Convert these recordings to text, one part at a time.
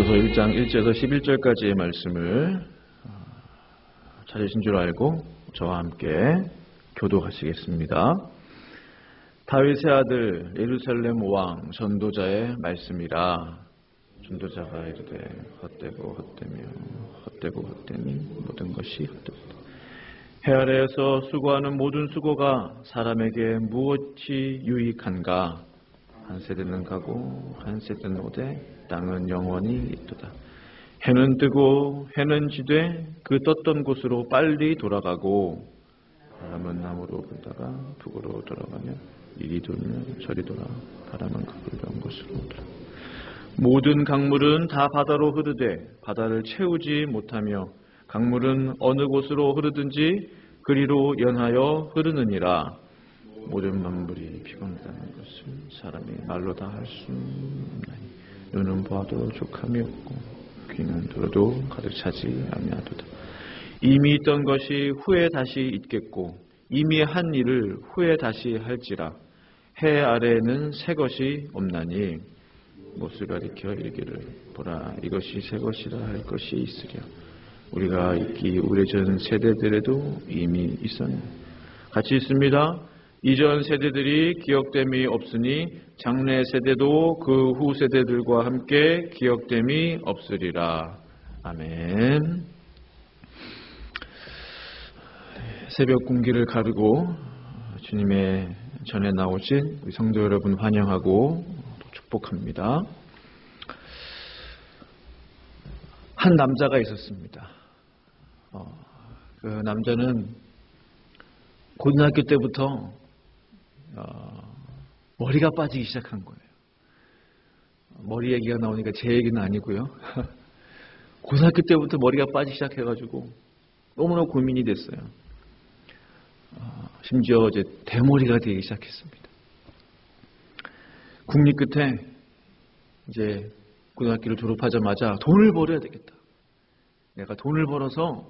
전도서 1장 1절에서 11절까지의 말씀을 찾으신 줄 알고 저와 함께 교독하시겠습니다. 다윗의 아들 예루살렘 왕 전도자의 말씀이라. 전도자가 이르되 헛되고 헛되니 모든 것이 헛되다. 해 아래에서 수고하는 모든 수고가 사람에게 무엇이 유익한가? 한 세대는 가고 한 세대는 오되 땅은 영원히 있도다. 해는 뜨고 해는 지되 그 떴던 곳으로 빨리 돌아가고 바람은 남으로 불다가 북으로 돌아가며 이리 돌며 저리 돌아 바람은 그 불던 곳으로 오더라. 모든 강물은 다 바다로 흐르되 바다를 채우지 못하며 강물은 어느 곳으로 흐르든지 그리로 연하여 흐르느니라. 모든 만물이 피곤하다는 것을 사람이 말로 다 할 수 없나니 눈은 보아도 족함이 없고 귀는 들어도 가득 차지 아니하도다. 이미 있던 것이 후에 다시 있겠고 이미 한 일을 후에 다시 할지라. 해 아래에는 새 것이 없나니 못을 가리켜 이르기를 보라 이것이 새 것이라 할 것이 있으랴. 우리가 있기 오래전 세대들에도 이미 있었네. 같이 있습니다. 이전 세대들이 기억됨이 없으니 장래 세대도 그 후 세대들과 함께 기억됨이 없으리라. 아멘. 새벽 공기를 가르고 주님의 전에 나오신 우리 성도 여러분 환영하고 축복합니다. 한 남자가 있었습니다. 그 남자는 고등학교 때부터 머리가 빠지기 시작한 거예요. 머리 얘기가 나오니까 제 얘기는 아니고요. 고등학교 때부터 머리가 빠지기 시작해가지고 너무나 고민이 됐어요. 심지어 이제 대머리가 되기 시작했습니다. 국리 끝에 이제 고등학교를 졸업하자마자 돈을 벌어야 되겠다. 내가 돈을 벌어서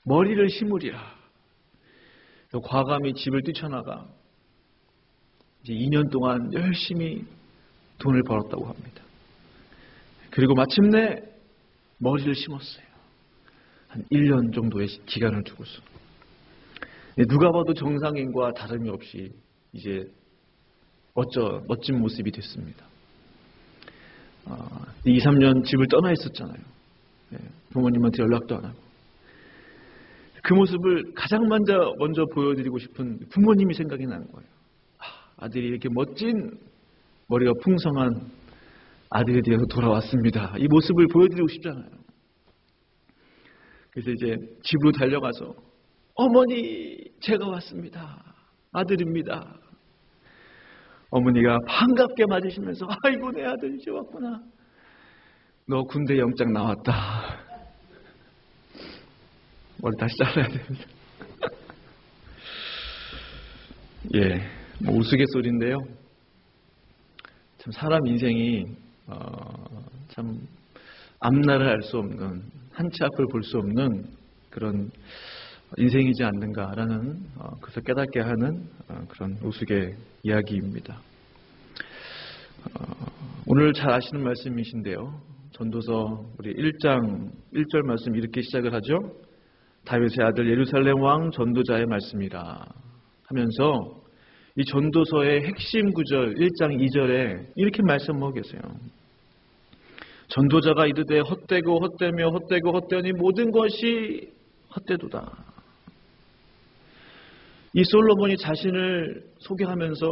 머리를 심으리라. 과감히 집을 뛰쳐나가 이제 2년 동안 열심히 돈을 벌었다고 합니다. 그리고 마침내 머리를 심었어요. 한 1년 정도의 기간을 두고서. 누가 봐도 정상인과 다름이 없이 이제 멋진 모습이 됐습니다. 2, 3년 집을 떠나 있었잖아요. 부모님한테 연락도 안 하고. 그 모습을 가장 먼저 보여드리고 싶은 부모님이 생각이 나는 거예요. 아들이 이렇게 멋진 머리가 풍성한 아들에 대해서 돌아왔습니다. 이 모습을 보여드리고 싶잖아요. 그래서 이제 집으로 달려가서 어머니 제가 왔습니다. 아들입니다. 어머니가 반갑게 맞으시면서 아이고 내 아들 이제 왔구나. 너 군대 영장 나왔다. 머리 다시 잘라야 됩니다. 우스갯소리인데요. 참 사람 인생이 참 앞날을 알 수 없는 한치 앞을 볼 수 없는 그런 인생이지 않는가라는 그래서 깨닫게 하는 그런 우스갯 이야기입니다. 오늘 잘 아시는 말씀이신데요. 전도서 우리 1장 1절 말씀 이렇게 시작을 하죠. 다윗의 아들 예루살렘 왕 전도자의 말씀이라 하면서 이 전도서의 핵심 구절 1장 2절에 이렇게 말씀하고 계세요. 전도자가 이르되 헛되고 헛되며 헛되고 헛되니 모든 것이 헛되도다. 이 솔로몬이 자신을 소개하면서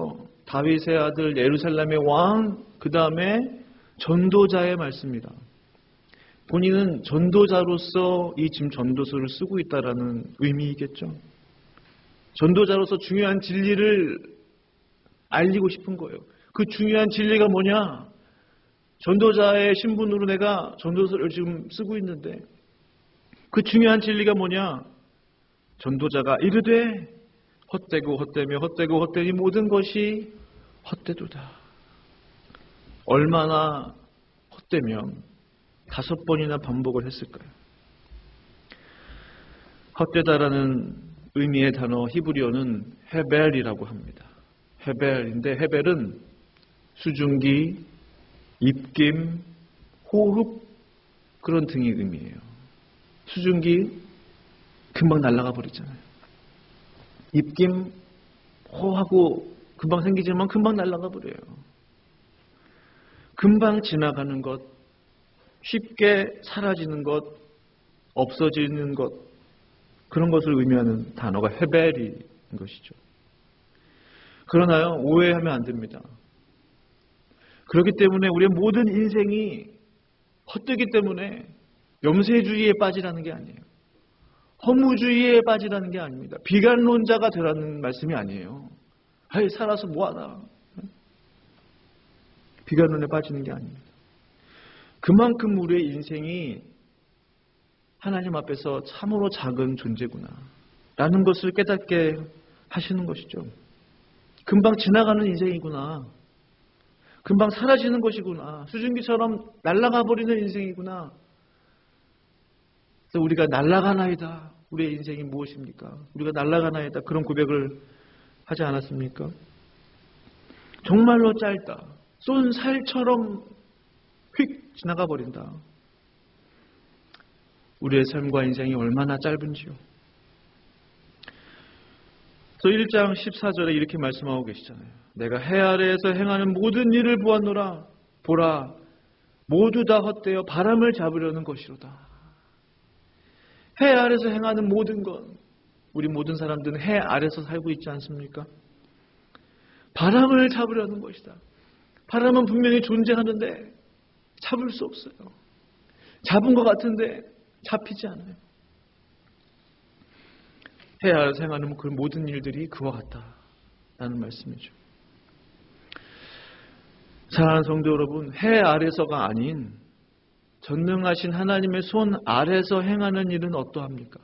다윗의 아들 예루살렘의 왕 그 다음에 전도자의 말씀이다. 본인은 전도자로서 이 지금 전도서를 쓰고 있다라는 의미이겠죠. 전도자로서 중요한 진리를 알리고 싶은 거예요. 그 중요한 진리가 뭐냐? 전도자의 신분으로 내가 전도서를 지금 쓰고 있는데 그 중요한 진리가 뭐냐? 전도자가 이르되 헛되고 헛되며 헛되고 헛되니 모든 것이 헛되도다. 얼마나 헛되면 5번이나 반복을 했을까요? 헛되다라는 의미의 단어 히브리어는 헤벨이라고 합니다. 헤벨인데 헤벨은 수증기, 입김, 호흡 그런 등의 의미예요. 수증기 금방 날아가 버리잖아요. 입김 호하고 금방 생기지만 금방 날아가 버려요. 금방 지나가는 것, 쉽게 사라지는 것, 없어지는 것, 그런 것을 의미하는 단어가 헤벨인 것이죠. 그러나요, 오해하면 안 됩니다. 그렇기 때문에 우리의 모든 인생이 헛되기 때문에 염세주의에 빠지라는 게 아니에요. 허무주의에 빠지라는 게 아닙니다. 비관론자가 되라는 말씀이 아니에요. 아이, 살아서 뭐하나. 비관론에 빠지는 게 아닙니다. 그만큼 우리의 인생이 하나님 앞에서 참으로 작은 존재구나 라는 것을 깨닫게 하시는 것이죠. 금방 지나가는 인생이구나. 금방 사라지는 것이구나. 수증기처럼 날아가 버리는 인생이구나. 그래서 우리가 날아가나이다. 우리의 인생이 무엇입니까? 우리가 날아가나이다. 그런 고백을 하지 않았습니까? 정말로 짧다. 쏜 살처럼 휙 지나가 버린다. 우리의 삶과 인생이 얼마나 짧은지요. 그래서 1장 14절에 이렇게 말씀하고 계시잖아요. 내가 해 아래에서 행하는 모든 일을 보았노라. 보라, 모두 다 헛되어 바람을 잡으려는 것이로다. 해 아래에서 행하는 모든 것, 우리 모든 사람들은 해 아래에서 살고 있지 않습니까? 바람을 잡으려는 것이다. 바람은 분명히 존재하는데 잡을 수 없어요. 잡은 것 같은데 잡히지 않아요. 해 아래에서 행하는 그 모든 일들이 그와 같다라는 말씀이죠. 사랑하는 성도 여러분, 해 아래서가 아닌 전능하신 하나님의 손 아래서 행하는 일은 어떠합니까?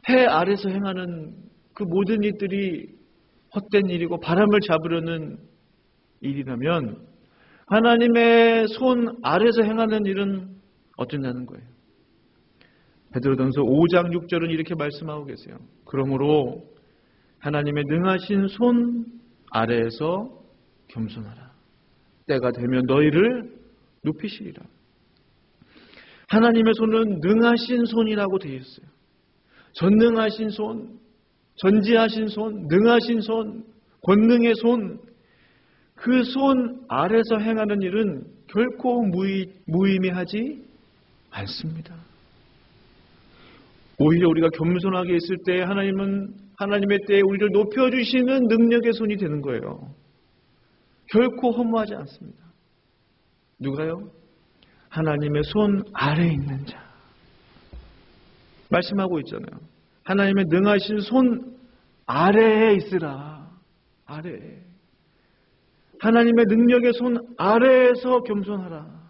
해 아래서 행하는 그 모든 일들이 헛된 일이고 바람을 잡으려는 일이라면 하나님의 손 아래서 행하는 일은 어쩌냐는 거예요. 베드로전서 5장 6절은 이렇게 말씀하고 계세요. 그러므로 하나님의 능하신 손 아래에서 겸손하라. 때가 되면 너희를 높이시리라. 하나님의 손은 능하신 손이라고 되어 있어요. 전능하신 손, 전지하신 손, 능하신 손, 권능의 손, 그 손 아래서 행하는 일은 결코 무의미하지 않습니다. 오히려 우리가 겸손하게 있을 때 하나님은 하나님의 때에 우리를 높여주시는 능력의 손이 되는 거예요. 결코 허무하지 않습니다. 누가요? 하나님의 손 아래에 있는 자. 말씀하고 있잖아요. 하나님의 능하신 손 아래에 있으라. 아래에. 하나님의 능력의 손 아래에서 겸손하라.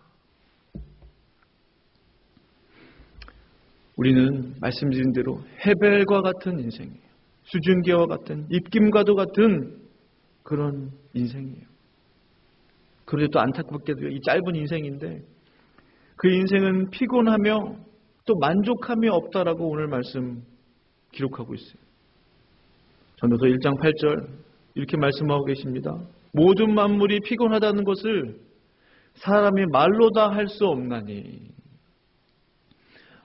우리는 말씀드린 대로 헤벨과 같은 인생이에요. 수증기와 같은, 입김과도 같은 그런 인생이에요. 그런데 또 안타깝게도 이 짧은 인생인데 그 인생은 피곤하며 또 만족함이 없다라고 오늘 말씀 기록하고 있어요. 전도서 1장 8절 이렇게 말씀하고 계십니다. 모든 만물이 피곤하다는 것을 사람이 말로 다 할 수 없나니.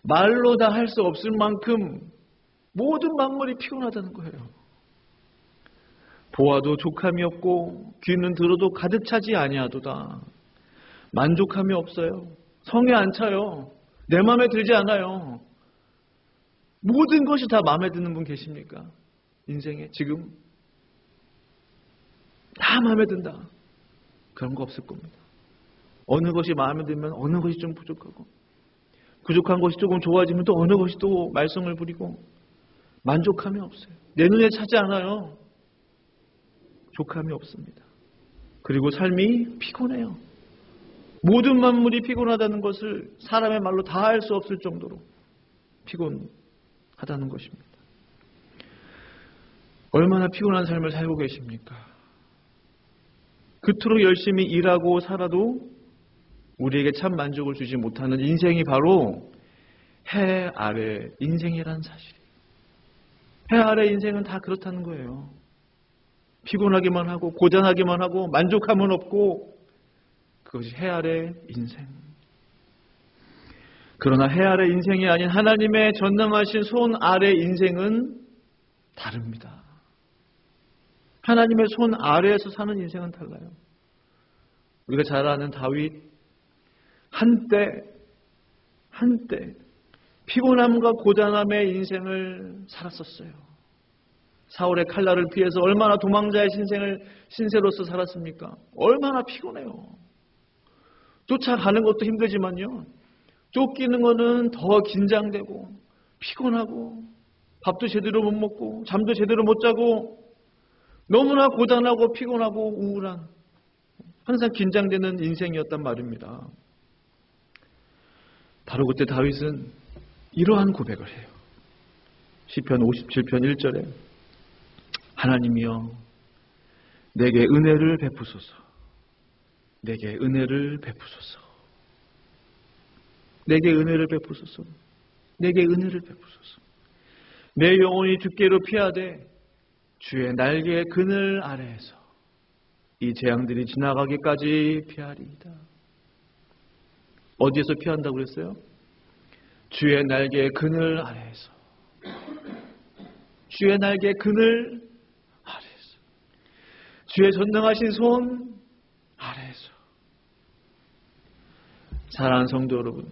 말로 다 할 수 없을 만큼 모든 만물이 피곤하다는 거예요. 보아도 족함이 없고 귀는 들어도 가득 차지 아니하도다. 만족함이 없어요. 성에 안 차요. 내 마음에 들지 않아요. 모든 것이 다 마음에 드는 분 계십니까? 인생에 지금 다 마음에 든다. 그런 거 없을 겁니다. 어느 것이 마음에 들면 어느 것이 좀 부족하고 부족한 것이 조금 좋아지면 또 어느 것이 또 말썽을 부리고 만족함이 없어요. 내 눈에 차지 않아요. 족함이 없습니다. 그리고 삶이 피곤해요. 모든 만물이 피곤하다는 것을 사람의 말로 다 할 수 없을 정도로 피곤하다는 것입니다. 얼마나 피곤한 삶을 살고 계십니까? 그토록 열심히 일하고 살아도 우리에게 참 만족을 주지 못하는 인생이 바로 해 아래 인생이라는 사실이에요. 해 아래 인생은 다 그렇다는 거예요. 피곤하기만 하고 고단하기만 하고 만족함은 없고 그것이 해 아래 인생. 그러나 해 아래 인생이 아닌 하나님의 전능하신 손 아래 인생은 다릅니다. 하나님의 손 아래에서 사는 인생은 달라요. 우리가 잘 아는 다윗, 한때 피곤함과 고단함의 인생을 살았었어요. 사울의 칼날을 피해서 얼마나 도망자의 신세로서 살았습니까? 얼마나 피곤해요. 쫓아가는 것도 힘들지만요, 쫓기는 거는 더 긴장되고 피곤하고 밥도 제대로 못 먹고 잠도 제대로 못 자고 너무나 고단하고 피곤하고 우울한, 항상 긴장되는 인생이었단 말입니다. 바로 그때 다윗은 이러한 고백을 해요. 시편 57편 1절에 하나님이여 내게 은혜를 베푸소서. 내게 은혜를 베푸소서. 내게 은혜를 베푸소서. 내게 은혜를 베푸소서. 내 영혼이 죽게로 피하되 주의 날개의 그늘 아래에서 이 재앙들이 지나가기까지 피하리이다. 어디에서 피한다고 그랬어요? 주의 날개의 그늘 아래에서. 주의 날개의 그늘 아래에서. 주의 전능하신 손 아래에서. 사랑하는 성도 여러분,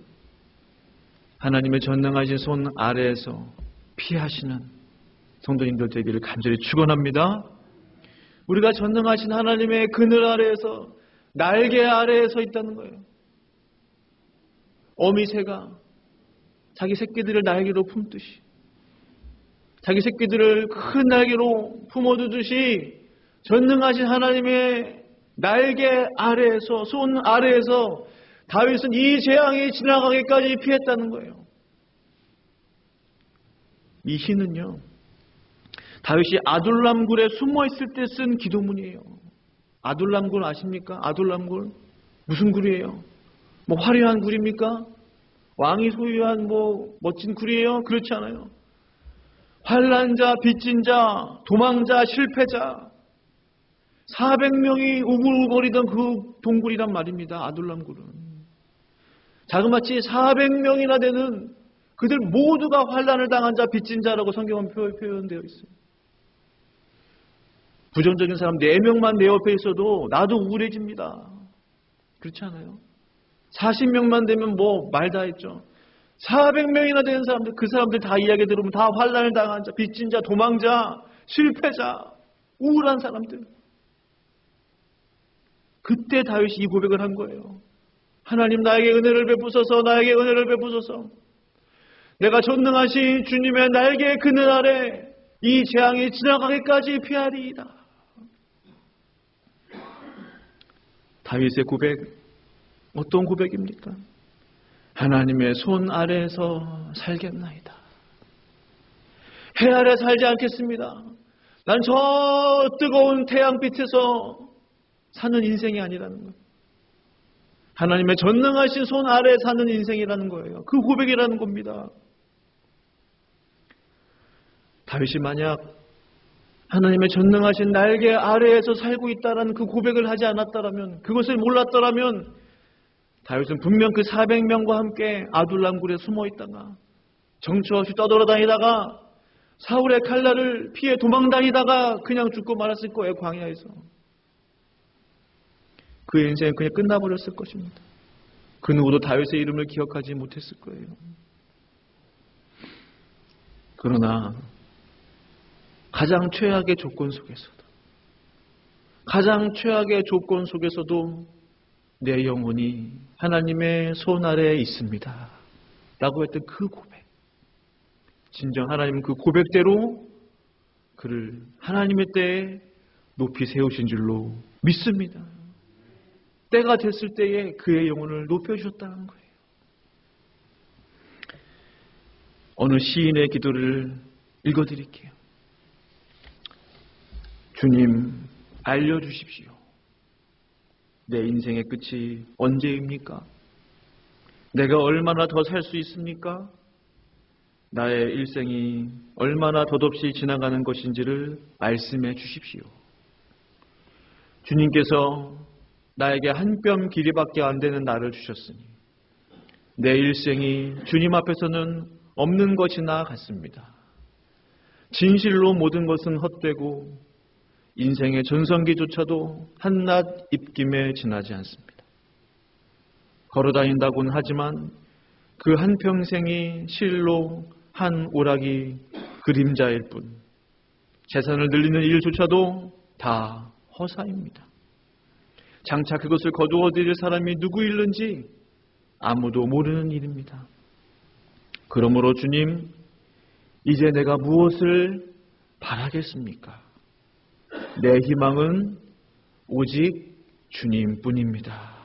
하나님의 전능하신 손 아래에서 피하시는 성도님들 되기를 간절히 축원합니다. 우리가 전능하신 하나님의 그늘 아래에서, 날개 아래에서 있다는 거예요. 어미새가 자기 새끼들을 날개로 품듯이, 자기 새끼들을 큰 날개로 품어두듯이 전능하신 하나님의 날개 아래에서, 손 아래에서 다윗은 이 재앙이 지나가기까지 피했다는 거예요. 이 시는요, 다윗이 아둘람굴에 숨어있을 때 쓴 기도문이에요. 아둘람굴 아십니까? 아둘람굴 무슨 굴이에요? 뭐 화려한 굴입니까? 왕이 소유한 뭐 멋진 굴이에요? 그렇지 않아요. 환난자, 빚진 자, 도망자, 실패자 400명이 우글우글거리던 그 동굴이란 말입니다. 아둘람굴은 자그마치 400명이나 되는 그들 모두가 환난을 당한 자, 빚진 자라고 성경은 표현되어 있어요. 부정적인 사람 4명만 내 옆에 있어도 나도 우울해집니다. 그렇지 않아요? 40명만 되면 뭐 말 다 했죠. 400명이나 되는 사람들, 그 사람들 다 이야기 들으면 다 환난을 당한 자, 빚진 자, 도망자, 실패자, 우울한 사람들. 그때 다윗이 이 고백을 한 거예요. 하나님 나에게 은혜를 베푸소서. 나에게 은혜를 베푸소서. 내가 전능하신 주님의 날개의 그늘 아래 이 재앙이 지나가기까지 피하리이다. 다윗의 고백, 어떤 고백입니까? 하나님의 손 아래에서 살겠나이다. 해 아래 살지 않겠습니다. 난 저 뜨거운 태양빛에서 사는 인생이 아니라는 거예요. 하나님의 전능하신 손 아래에 사는 인생이라는 거예요. 그 고백이라는 겁니다. 다윗이 만약 하나님의 전능하신 날개 아래에서 살고 있다라는 그 고백을 하지 않았다라면, 그것을 몰랐더라면 다윗은 분명 그 400명과 함께 아둘람굴에 숨어 있다가 정처 없이 떠돌아다니다가 사울의 칼날을 피해 도망다니다가 그냥 죽고 말았을 거예요. 광야에서. 그의 인생은 그냥 끝나버렸을 것입니다. 그 누구도 다윗의 이름을 기억하지 못했을 거예요. 그러나 가장 최악의 조건 속에서도, 가장 최악의 조건 속에서도 내 영혼이 하나님의 손 아래에 있습니다 라고 했던 그 고백, 진정 하나님은 그 고백대로 그를 하나님의 때에 높이 세우신 줄로 믿습니다. 때가 됐을 때에 그의 영혼을 높여주셨다는 거예요. 어느 시인의 기도를 읽어드릴게요. 주님, 알려주십시오. 내 인생의 끝이 언제입니까? 내가 얼마나 더 살 수 있습니까? 나의 일생이 얼마나 덧없이 지나가는 것인지를 말씀해 주십시오. 주님께서 나에게 한 뼘 길이밖에 안 되는 나를 주셨으니 내 일생이 주님 앞에서는 없는 것이나 같습니다. 진실로 모든 것은 헛되고 인생의 전성기조차도 한낱 입김에 지나지 않습니다. 걸어다닌다고는 하지만 그 한평생이 실로 한 오락이 그림자일 뿐, 재산을 늘리는 일조차도 다 허사입니다. 장차 그것을 거두어 들일 사람이 누구일는지 아무도 모르는 일입니다. 그러므로 주님, 이제 내가 무엇을 바라겠습니까? 내 희망은 오직 주님뿐입니다.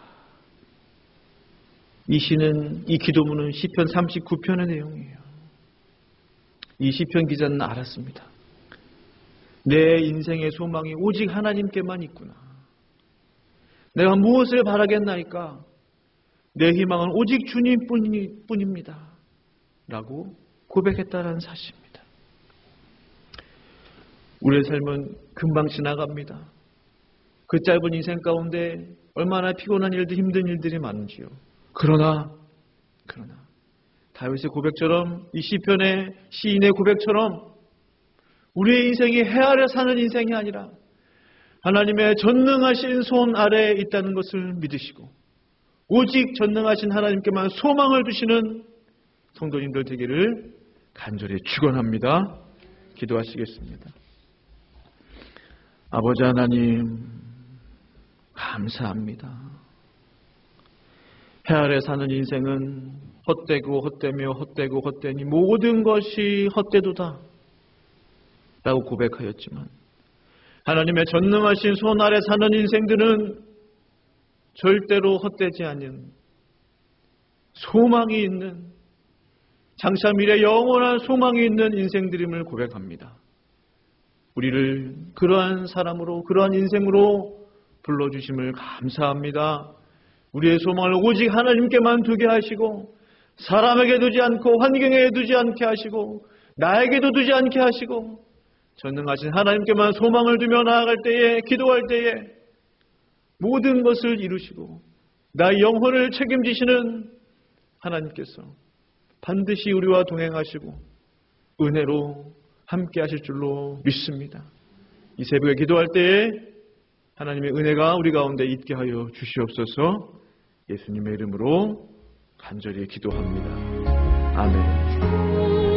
이 기도문은 시편 39편의 내용이에요. 이 시편 기자는 알았습니다. 내 인생의 소망이 오직 하나님께만 있구나. 내가 무엇을 바라겠나이까? 내 희망은 오직 주님뿐입니다. 라고 고백했다는 사실입니다. 우리의 삶은 금방 지나갑니다. 그 짧은 인생 가운데 얼마나 피곤한 일들, 힘든 일들이 많은지요. 그러나 다윗의 고백처럼, 이 시편의 시인의 고백처럼 우리의 인생이 해 아래 사는 인생이 아니라 하나님의 전능하신 손 아래에 있다는 것을 믿으시고 오직 전능하신 하나님께만 소망을 두시는 성도님들 되기를 간절히 축원합니다. 기도하시겠습니다. 아버지 하나님, 감사합니다. 해 아래 사는 인생은 헛되고 헛되며 헛되고 헛되니 모든 것이 헛되도다 라고 고백하였지만, 하나님의 전능하신 손 아래 사는 인생들은 절대로 헛되지 않는 소망이 있는, 장차 미래 영원한 소망이 있는 인생들임을 고백합니다. 우리를 그러한 사람으로, 그러한 인생으로 불러주심을 감사합니다. 우리의 소망을 오직 하나님께만 두게 하시고 사람에게 두지 않고 환경에 두지 않게 하시고 나에게도 두지 않게 하시고 전능하신 하나님께만 소망을 두며 나아갈 때에, 기도할 때에 모든 것을 이루시고 나의 영혼을 책임지시는 하나님께서 반드시 우리와 동행하시고 은혜로 함께 하실 줄로 믿습니다. 이 새벽에 기도할 때에 하나님의 은혜가 우리 가운데 있게 하여 주시옵소서. 예수님의 이름으로 간절히 기도합니다. 아멘.